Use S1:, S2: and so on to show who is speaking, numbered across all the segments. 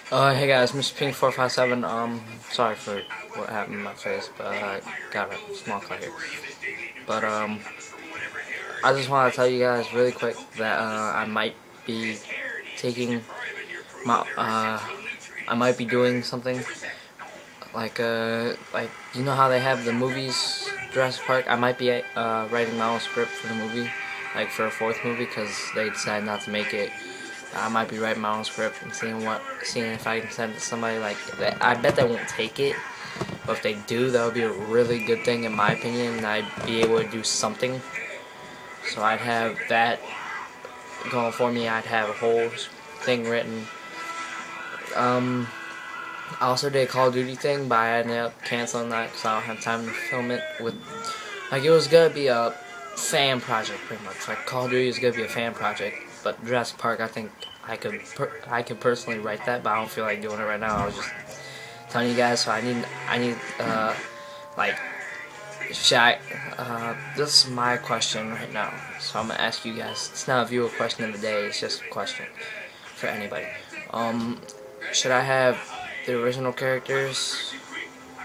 S1: Hey guys, Mr. Pink457. Sorry for what happened in my face, but I got a small cut here. But I just want to tell you guys really quick that I might be taking my I might be doing something like you know how they have the movies Jurassic Park. I might be writing my own script for the movie, like for a fourth movie, because they decided not to make it. I might be writing my own script and seeing if I can send it to somebody. Like, I bet they won't take it, but if they do, that would be a really good thing in my opinion, and I'd be able to do something. So I'd have that going for me. I'd have a whole thing written. I also did a Call of Duty thing, but I ended up canceling that because I don't have time to film it with. Like, it was gonna be a fan project, pretty much. Like, Call of Duty is gonna be a fan project, but Jurassic Park, I think I could personally write that, but I don't feel like doing it right now. I was just telling you guys, so I need like, should I? This is my question right now, so I'm gonna ask you guys. It's not a viewer question of the day. It's just a question for anybody. Should I have the original characters,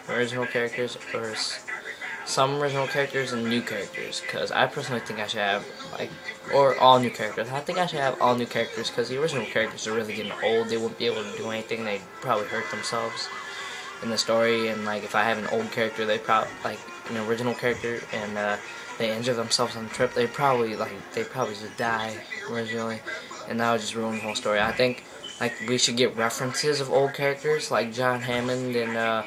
S1: or some original characters and new characters? Because I personally think I should have, like, or all new characters. I think I should have all new characters because the original characters are really getting old. They wouldn't be able to do anything. They'd probably hurt themselves in the story. And like, if I have an old character, they probably, like an original character, and they injure themselves on the trip, they probably just die originally, and that would just ruin the whole story. I think like we should get references of old characters like John Hammond and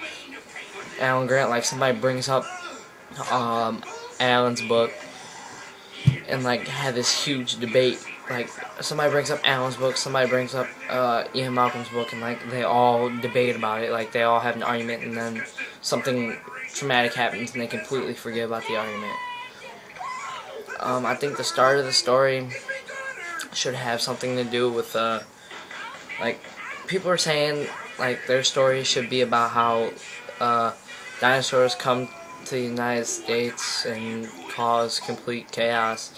S1: Alan Grant. Like, somebody brings up Alan's book and like had this huge debate. Like, somebody brings up Alan's book, somebody brings up Ian Malcolm's book, and like they all debate about it. Like, they all have an argument, and then something traumatic happens, and they completely forget about the argument. I think the start of the story should have something to do with like, people are saying like their story should be about how dinosaurs come to the United States and cause complete chaos.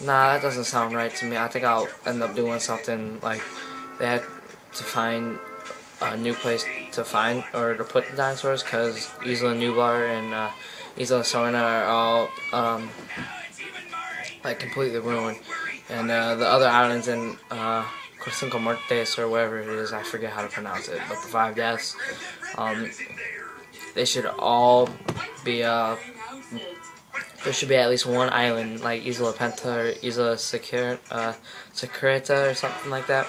S1: Nah, that doesn't sound right to me. I think I'll end up doing something like they had to find a new place to find or to put the dinosaurs, because Isla Nublar and Isla Sorna are all like completely ruined, and the other islands in Cinco Muertes or whatever it is, I forget how to pronounce it, but the five deaths, they should all be there should be at least one island, like Isla Penta or Isla Secreta or something like that.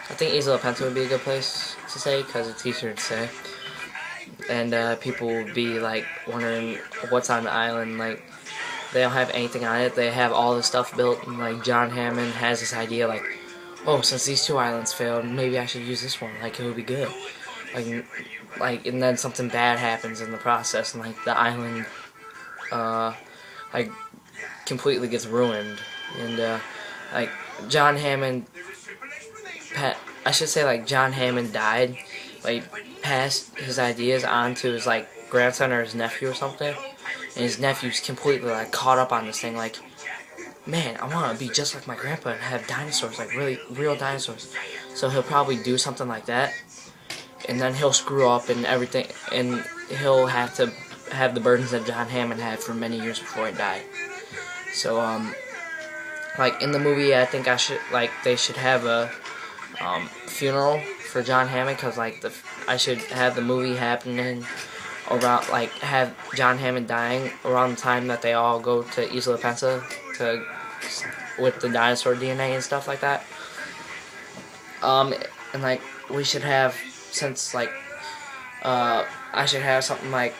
S1: I think Isla Penta would be a good place to say, because it's easier to say. And people would be like wondering what's on the island. Like, they don't have anything on it. They have all the stuff built, and like John Hammond has this idea like, oh, since these two islands failed, maybe I should use this one. Like, it would be good. And then something bad happens in the process, and like the island, like completely gets ruined. And like John Hammond, I should say like John Hammond died, like passed his ideas on to his like grandson or his nephew or something, and his nephew's completely like caught up on this thing. Like, man, I want to be just like my grandpa and have dinosaurs, like really real dinosaurs. So he'll probably do something like that, and then he'll screw up and everything, and he'll have to have the burdens that John Hammond had for many years before he died. So like in the movie, I think they should have a funeral for John Hammond, because like I should have the movie happening around, like have John Hammond dying around the time that they all go to Isla Pensa to with the dinosaur DNA and stuff like that. And like we should have, since like I should have something like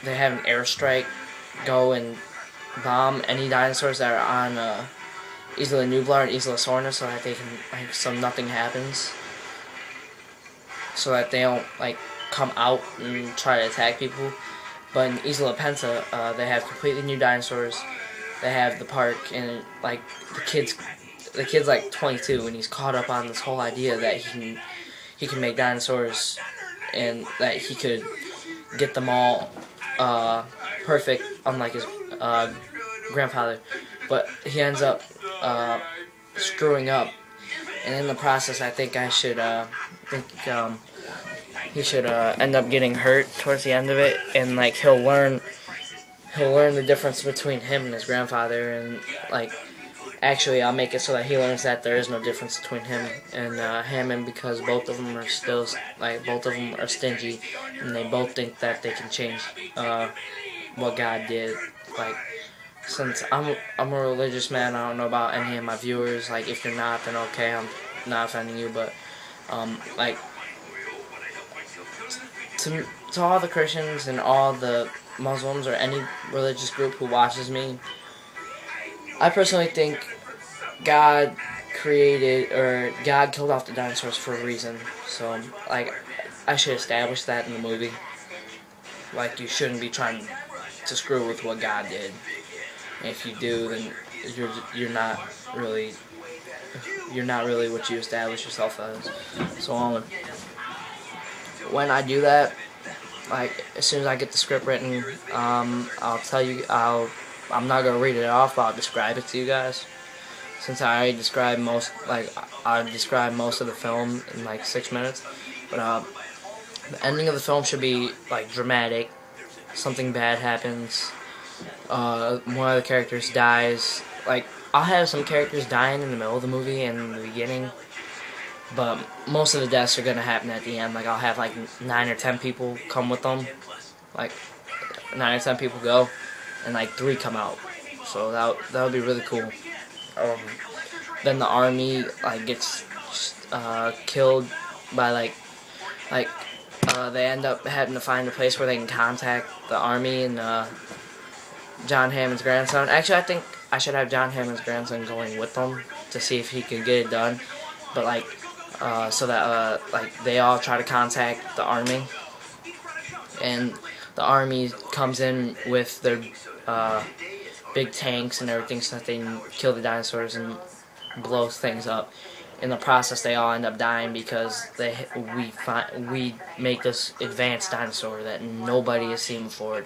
S1: they have an airstrike go and bomb any dinosaurs that are on Isla Nublar and Isla Sorna, so that they can so nothing happens, so that they don't like come out and try to attack people. But in Isla Penta, they have completely new dinosaurs. They have the park, and like the kid's like 22, and he's caught up on this whole idea that he can make dinosaurs, and that he could get them all perfect, unlike his grandfather. But he ends up screwing up, and in the process, I think he should end up getting hurt towards the end of it, and like he'll learn the difference between him and his grandfather, and like actually I'll make it so that he learns that there is no difference between him and Hammond, because both of them are still both of them are stingy, and they both think that they can change what God did. Like, since I'm a religious man, I don't know about any of my viewers. Like, if you're not, then okay, I'm not offending you, but like, to all the Christians and all the Muslims or any religious group who watches me, I personally think God God killed off the dinosaurs for a reason. So, like, I should establish that in the movie. Like, you shouldn't be trying to screw with what God did. And if you do, then you're not really what you establish yourself as. So when I do that, like, as soon as I get the script written, I'll tell you. I'm not gonna read it off, but I'll describe it to you guys. Since I already described I described most of the film in like 6 minutes, but the ending of the film should be like dramatic. Something bad happens. One of the characters dies. Like, I'll have some characters dying in the middle of the movie and in the beginning, but most of the deaths are gonna happen at the end. Like, I'll have like 9 or 10 people come with them. Like, 9 or 10 people go, and like 3 come out. So that would be really cool. Then the army like gets killed by they end up having to find a place where they can contact the army and John Hammond's grandson. Actually, I think I should have John Hammond's grandson going with them to see if he could get it done. But like, so that like they all try to contact the army, and the army comes in with their big tanks and everything so that they can kill the dinosaurs and blow things up. In the process, they all end up dying because we make this advanced dinosaur that nobody has seen before.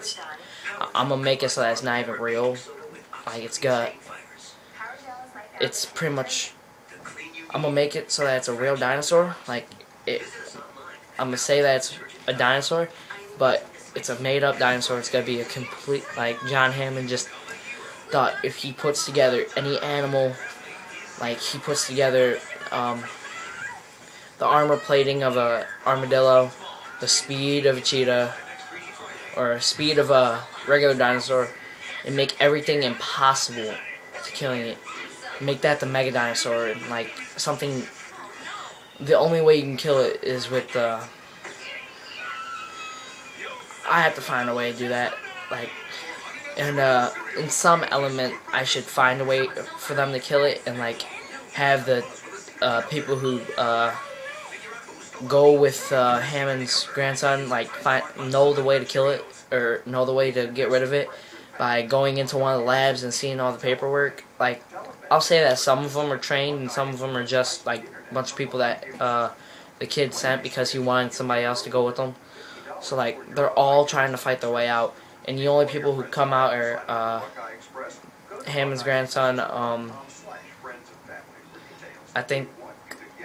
S1: I'm gonna make it so that it's not even real. Like, it's pretty much. I'm gonna make it so that it's a real dinosaur. I'm gonna say that it's a dinosaur, but it's a made-up dinosaur. It's gonna be a complete, like, John Hammond just thought if he puts together any animal, like he puts together the armor plating of a armadillo, the speed of a cheetah, or speed of a regular dinosaur, and make everything impossible to killing it. Make that the mega dinosaur, and like something. The only way you can kill it is with the. I have to find a way to do that, like. And in some element, I should find a way for them to kill it, and like have the people who go with Hammond's grandson like know the way to kill it, or know the way to get rid of it by going into one of the labs and seeing all the paperwork. Like, I'll say that some of them are trained and some of them are just like a bunch of people that the kid sent because he wanted somebody else to go with them. So like they're all trying to fight their way out. And the only people who come out are Hammond's grandson, I think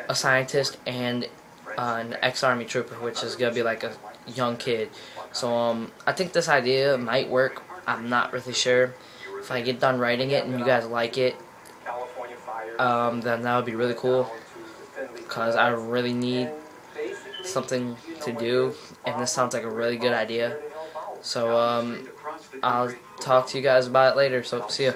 S1: a scientist, and an ex-army trooper, which is going to be like a young kid. So I think this idea might work. I'm not really sure. If I get done writing it and you guys like it, then that would be really cool. Because I really need something to do, and this sounds like a really good idea. So, I'll talk to you guys about it later, so see ya.